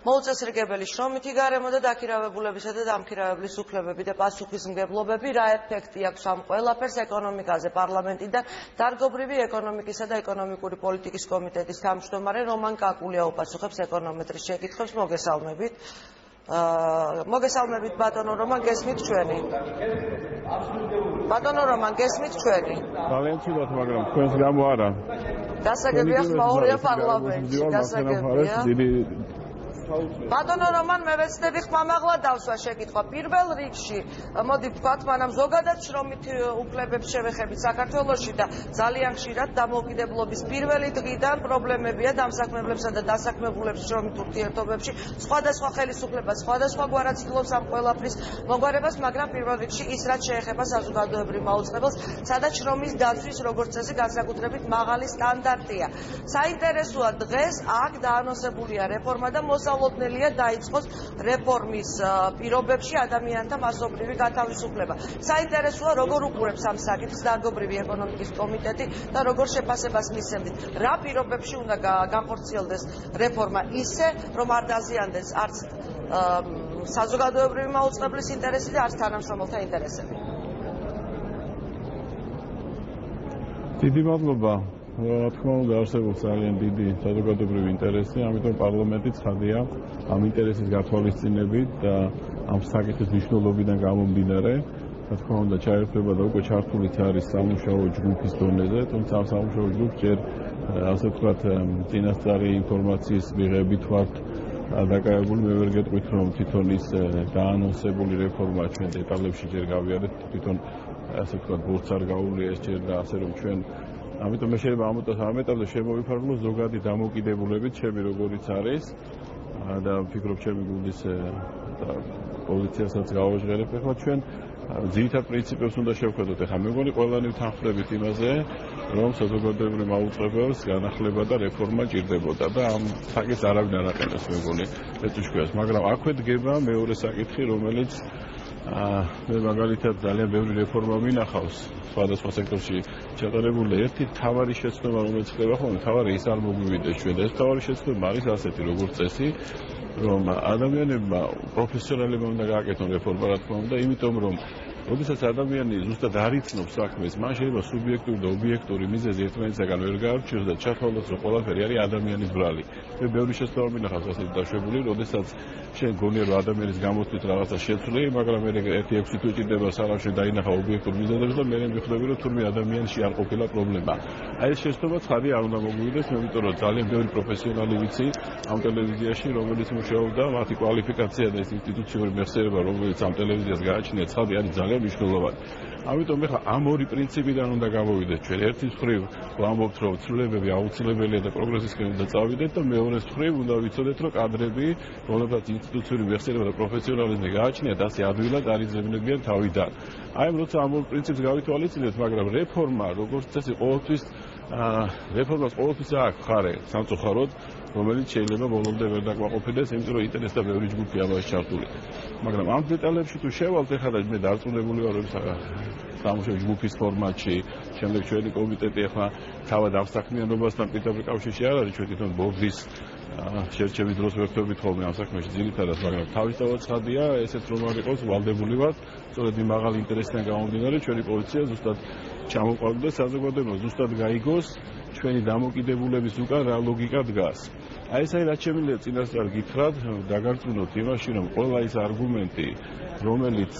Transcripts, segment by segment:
მოუწესრიგებელი შრომითი გარემო და დაქირავებულებისა და დამქირავებლის უფლებები და პასუხისმგებლობები რა ეფექტი აქვს ამ ყველაფერს ეკონომიკაზე პარლამენტიდან დარგობრივი ეკონომიკისა და ეკონომიკური პოლიტიკის კომიტეტის თავმჯდომარე რომან კაკულია უპასუხებს ეკონომეტრის შეკითხვებს მოგესალმებით. Მოგესალმებით ბატონო რომან გესმით ჩვენი. ბატონო რომან გესმით ჩვენი. ძალიან ცუდად მაგრამ თქვენს გამო არა. გასაგებია ხმაურია პარლამენტში გასაგებია. ბატონო რომან მე ვეცდები ხმამაღლა დავსვა შეკითხვა პირველ რიგში მოდი ვთქვათ მანამ ზოგადად შრომით უფლებებს შევეხებით საქართველოში და ძალიან ხშირად დამოუკიდებლობის პირველი დღიდან პრობლემებია დამსაქმებლებსა და დასაქმებულებს შრომით ურთიერთობებში სხვადასხვა ხელისუფლება სხვადასხვა გვარად ცდილობს ამ ყველაფრის მოგვარებას მაგრამ პირველ რიგში ის რაც შეეხება საზოგადოებრივ მაუწყებელს სადაც შრომის დაცვის როგორც წესი განსაკუთრებით მაღალი სტანდარტია საინტერესოა დღეს აქ დაანონსებულია რეფორმა და მოსალოდნელია დაიწყოს რეფორმის პირობებში ადამიანთა მასობრივი გათავისუფლება. საინტერესოა როგორ უყურებს ამ საკითხს დარგობრივი ეკონომიკის კომიტეტი და როგორ შეფასებას მისცემთ. რა პირობებში უნდა განხორციელდეს რეფორმა ისე, რომ არ დაზიანდეს არც საზოგადოებრივი მაუწყებლის ინტერესი და არც თანამშრომელთა ინტერესები. დიდი მადლობა. რა თქმა უნდა არსებობს ძალიან დიდი საზოგადოებრივი ინტერესი, ამიტომ პარლამენტი ცხადია ამ ინტერესის გათვალისწინებით და ამ საკითხის მნიშვნელობიდან გამომდინარე, რა თქმა უნდა ჩაერთვება და უკვე ჩართულიც არის სამუშაო ჯგუფის დონეზე, თუმცა ამ სამუშაო ჯგუფს ჯერ ასე ვთქვათ წინასწარი ინფორმაციის მიღებით ვართ დაკავებული, მე ვერ გეტყვით რომ თვითონ ის დაანონსებული რეფორმა ჩვენ დეტალებში ჯერ გავიარეთ, თვითონ ასე ვთქვათ ბურთს არ გაუვლია ეს ჯერ და ასე რომ ჩვენ ამიტომ მე შეიძლება ამ ეტაპზე შემოვიფარგლო ზოგადი დამოუკიდებულებით ჩემი როგორიც არის და ვფიქრობ ჩემი გუნდის პოზიციასაც გავაჟღერებ ახლა ჩვენ ძირითად პრინციპებს უნდა შევხედოთ ახლა მე მგონი ყველანი ვთანხმდებით იმაზე რომ საზოგადოებრივ მაუწყებელს განახლება და რეფორმა ჭირდებოდა და ამ საკითხს არავინ არ აყენებს მე მგონი ეწუშქოს მაგრამ აქვე დგება მეორე საკითხი რომელიც მე მაგალითად ძალიან ბევრი რეფორმა მინახავს სხვადასხვა სექტორში ჩატარებული ერთი თავარი შეცდომა რომელიც ხდება ხოლმე თავარი ის არ მოგვივიდეს ჩვენ და ეს თავარი შეცდომა არის ასეთი როგორც წესი რომ ადამიანებმა პროფესიონალებმა უნდა გააკეთონ რეფორმა რა თქმა უნდა იმიტომ რომ როდესაც ადამიანი ზუსტად არ იცნობს საქმეს მან შეიძლება სუბიექტური და ობიექტური მიზეზი ერთმანეთისგან ვერ გაარჩიოს და ჩათვალოს რომ ყველაფერი არის ადამიანის ბრალი მე ბევრი შეცდომა მინახავს ასეთი დაშვებული როდესაც შენ გონია რომ ადამიანის გამოთვლით რაღაცა შეცვლი მაგრამ მე 1-6 თვე ჭირდება სანამ დაინახა ობიექტურ მიზეზებს და მე მიხვდები რომ თურმე ადამიანში არ ყოფილა პრობლემა აი ეს შეცდომა ცხადი არ უნდა მოგვივიდეს მე იმიტომ რომ ძალიან ბევრი პროფესიონალი ვიცი ამ ტელევიზიაში რომელიც მუშაობდა მათი კვალიფიკაცია და ეს ინსტიტუციური მეხსიერება რომელიც ამ ტელევიზიას გააჩნია ცხადი არის ძალიან მნიშვნელოვანი ამიტომ ეხლა ამ ორი პრინციპიდან უნდა გამოვიდეთ ჩვენ ერთის მხრივ ვამბობთ რომ ცვლილებები აუცილებელია და პროგრესისკენ უნდა წავიდეთ და მეორეს მხრივ უნდა ვიცოდეთ რომ კადრები რომლებსაც ინსტიტუციური მეხსიერება და პროფესიონალიზმი გააჩნიათ ასე ადვილად არ იძებნებიან თავიდან აი როცა ამ ორ პრინციპს გავითვალისწინებთ მაგრამ რეფორმა როგორც წესი ყოველთვის რეფორმას ყოველთვის აქვს მხარე სამწუხაროდ რომელიც შეიძლება ბოლომდე ვერ დაკმაყოფილდეს იმიტომ რომ ინტერესდა ბევრი ჯგუფი ამაში ჩართული მაგრამ ამ დეტალებში თუ შევალთ ახლა და მე დარწმუნებული ვარ რომ სამუშაო ჯგუფის ფორმატში შემდეგ ჩვენი კომიტეტი ახლა თავად ამ საქმიანობასთან პირდაპირ კავშირში არ არის ჩვენ თვითონ ბორდის შერჩევის დროს ვერთვებით ხოლმე ამ საქმეში ძირითადად მაგრამ თავისთავად ცხადია ესეც რომ არ იყოს ვალდებული ვართ სწორედ იმ მაღალი ინტერესიდან გამომდინარე ჩვენი პოზიცია ზუსტად ჩამოყალიბდეს საზოგადოება ზუსტად გაიგოს ჩვენი დამოკიდებულების უკან რა ლოგიკა დგას აი ეს რაც შემიძლია წინასწარ გითხრათ დაგარწმუნოთ იმაში რომ ყველა ის არგუმენტი რომელიც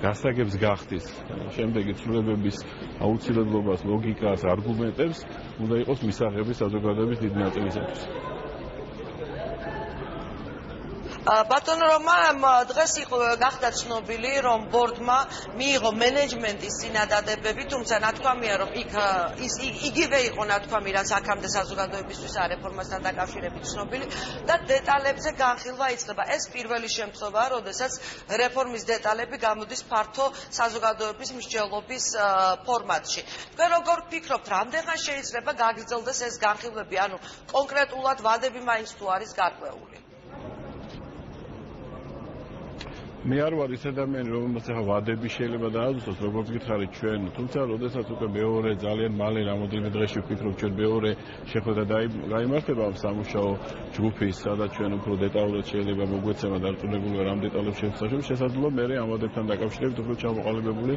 გასაგებს გახდის შემდეგი ცვლილებების აუცილებლობას ლოგიკას არგუმენტებს უნდა იყოს მისაღები საზოგადოების დიდი ნაწილისათვის ბატონო რომან დღეს გახდა ცნობილი რომ ბორდმა მიიღო მენეჯმენტის წინადადებები თუმცა ნათქვამია რომ იქ იგივე იყო ნათქვამი რაც აქამდე საზოგადოებისთვის რეფორმასთან დაკავშირებით ცნობილი და დეტალებზე განხილვა იწყება ეს პირველი შემთხვევაა როდესაც რეფორმის დეტალები გამოდის ფართო საზოგადოების მსჯელობის ფორმატში თქვენ როგორ ფიქრობთ რამდენღან შეიძლება გაგრძელდეს ეს განხილვები ანუ კონკრეტულად ვადები მაინც თუ არის გარკვეული მე არ ვარ ის ადამიანი, რომელსაც ახლა ვადები შეიძლება დააძუსოს, როგორც გითხარით ჩვენ, თუმცა როდესაც უკვე მეორე ძალიან მალე რამოდენიმე დღეში ვფიქრობ ჩვენ მეორე შეხვედრა გაიმართება ამ სამუშაო ჯგუფის, სადაც ჩვენ უფრო დეტალურად შეიძლება მოგვეცემა დარწმუნებული ვარ ამ დეტალებს შესახებ, შესაძლოა მე ამ ვადებთან დაკავშირებით უფრო ჩამოყალიბებული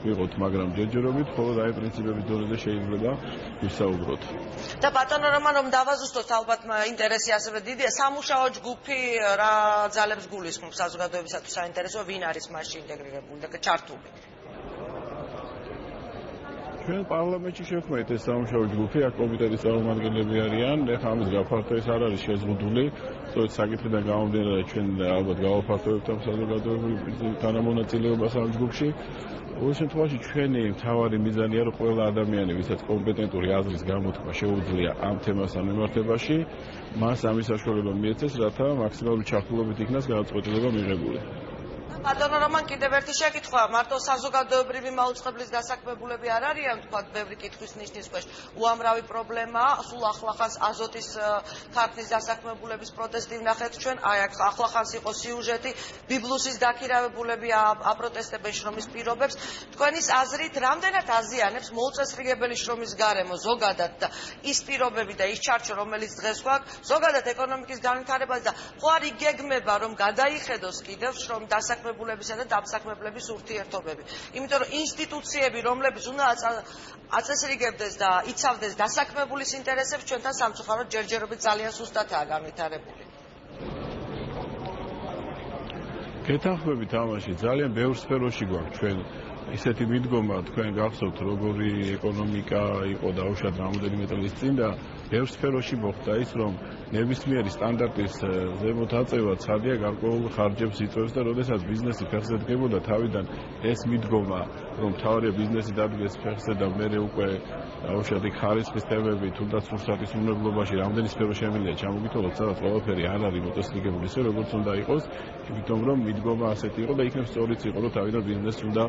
ვიყოთ, მაგრამ ჯერჯერობით მხოლოდ აი პრინციპების დონეზე შეიძლება ვისაუბროთ. და ბატონო რომან რომ დავაზუსტოთ, ალბათ ინტერესი ასევე დიდია, სამუშაო ჯგუფი რა ძალებს გულისხმობს საზოგადოებისათვის საინტერესოა, ვინ არის მასში ინტეგრირებული და ჩართული? ჩვენ პარლამენტში შევქმნით ეს სამუშაო ჯგუფი, აქ კომიტეტის წარმომადგენლები არიან, ეხლა ამის გაფართო ეს არ არის შეზღუდული, სწორედ საკითხიდან გამომდინარე ჩვენ ალბათ გავაფართოვებთ ამ საზოგადოებრივ თანამონაწილეობას ამ ჯგუფში. ყოველ შემთხვევაში ჩვენი მთავარი მიზანია, რომ ყველა ადამიანი, ვისაც კომპეტენტური აზრის გამოთქვა შეუძლია ამ თემასთან მიმართებაში, მას ამის საშუალება მიეცეს, რათა მაქსიმალური ჩართულობით იქნას გადაწყვეტილება მიღებული. ბატონო რომან კიდევ ერთი შეკითხვა, მარტო საზოგადოებრივი მაუწყებლის დასაქმებულები არ არიან, თქვათ, ბევრი კითხვის ნიშნის ქვეშ. უამრავი პრობლემაა, სულ ახლახანს აზოტის ქარხნის დასაქმებულების პროტესტი ვნახეთ ჩვენ, აი აქ ახლახანს იყო სიუჟეტი, ბიბლუსის დაქირავებულები აპროტესტებენ შრომის პირობებს. თქვენის აზრით, რამდენად აზიანებს მოუწესრიგებელი შრომის გარემო ზოგადად და ის პირობები და ის ჩარჩო, რომელიც დღეს გვაქვს, ზოგადად ეკონომიკის განვითარებას და ხო არ იგეგმება, რომ გადაიხედოს კიდევ შრომ დასაქმებულებისა და დამსაქმებლების ურთიერთობები. იმიტომ რომ ინსტიტუციები, რომლებიც უნდა აწესრიგებდეს და იცავდეს დასაქმებულის ინტერესებს, ჩვენთან სამწუხაროდ ჯერჯერობით ძალიან სუსტადაა განვითარებული. გეთანხმებით ამაში, ძალიან ბევრ სფეროში გვაქვს ჩვენ ისეთი მიდგომა, თქვენ გახსოვთ როგორი ეკონომიკა იყო დაუშვათ რამოდენიმე წლის წინ და ბევრ სფეროში მოხდა ის, რომ ნებისმიერი სტანდარტის ზემოთ აწევა ცხადია გარკვეულ ხარჯებს იწვევს და როდესაც ბიზნესი ფეხზე დგებოდა თავიდან ეს მიდგომა, რომ თავარია ბიზნესი დადგეს ფეხზე და მერე უკვე დაუშვათ იქ ხარისხის თემები თუნდაც სურსათის უნებლობაში რამდენი სფერო შემიძლია ჩამოგითვალოთ, სადაც ყველაფერი არ არის მოწესრიგებული ისე როგორც უნდა იყოს, იმიტომ რომ მიდგომა ასეთი იყო და იქნებ სწორიც იყო, რომ თავიდან ბიზნესს უნდა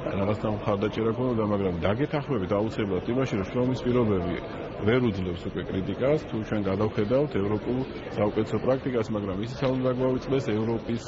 რაღაცა მხარდაჭერა ქონოდა, მაგრამ დაგეთანხმებით აუცილებლად იმაში, რომ შრომის პირობები ვერ უძლებს უკვე კრიტიკას, თუ ჩვენ გადავხედავთ ევროპულ საუკეთესო პრაქტიკას, მაგრამ ისიც არ უნდა გვაუწყდეს ევროპის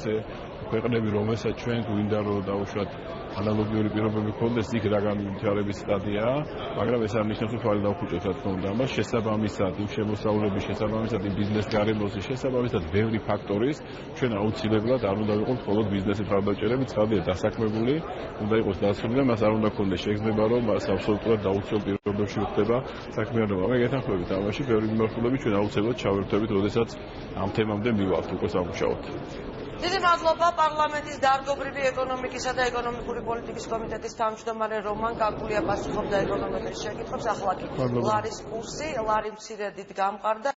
ქვეყნები, რომელსაც ჩვენ გვინდა რომ დაუშვათ ანალოგიური პირობები ქონდეს, იქ რა განვითარების სტადიაა, მაგრამ ეს არ ნიშნავს, რომ თვალი დავხუჭოთ, რა თქმა უნდა, ამას შესაბამისად, იმ შემოსავლების შესაბამისად, იმ ბიზნეს გარემოსის შესაბამისად, ბევრი ფაქტორის ჩვენ აუცილებლად არ უნდა ვიყოთ მხოლოდ ბიზნესის მხარდაჭერები, ცხადია დასაქმებული, უნდა იყოს დასრულებული და მას არ უნდა ქონდეს შეგრძნება, რომ მას აბსოლუტურად დაუცველ პირობებში ხდება საქმიანობა. მე გეთანხმებით ამაში, ბევრი მიმართულებით ჩვენ აუცილებლად ჩავერთვებით, როდესაც ამ თემამდე მივალთ უკვე სამუშაოდ. დიდი მადლობა პარლამენტის დარგობრივი ეკონომიკისა და ეკონომიკური პოლიტიკის კომიტეტის თავმჯდომარე რომან კაკულია პასუხობდა ეკონომიკის შეკითხვებს. ახლა კი ლარის კურსი, ლარი მცირედით გამყარდა.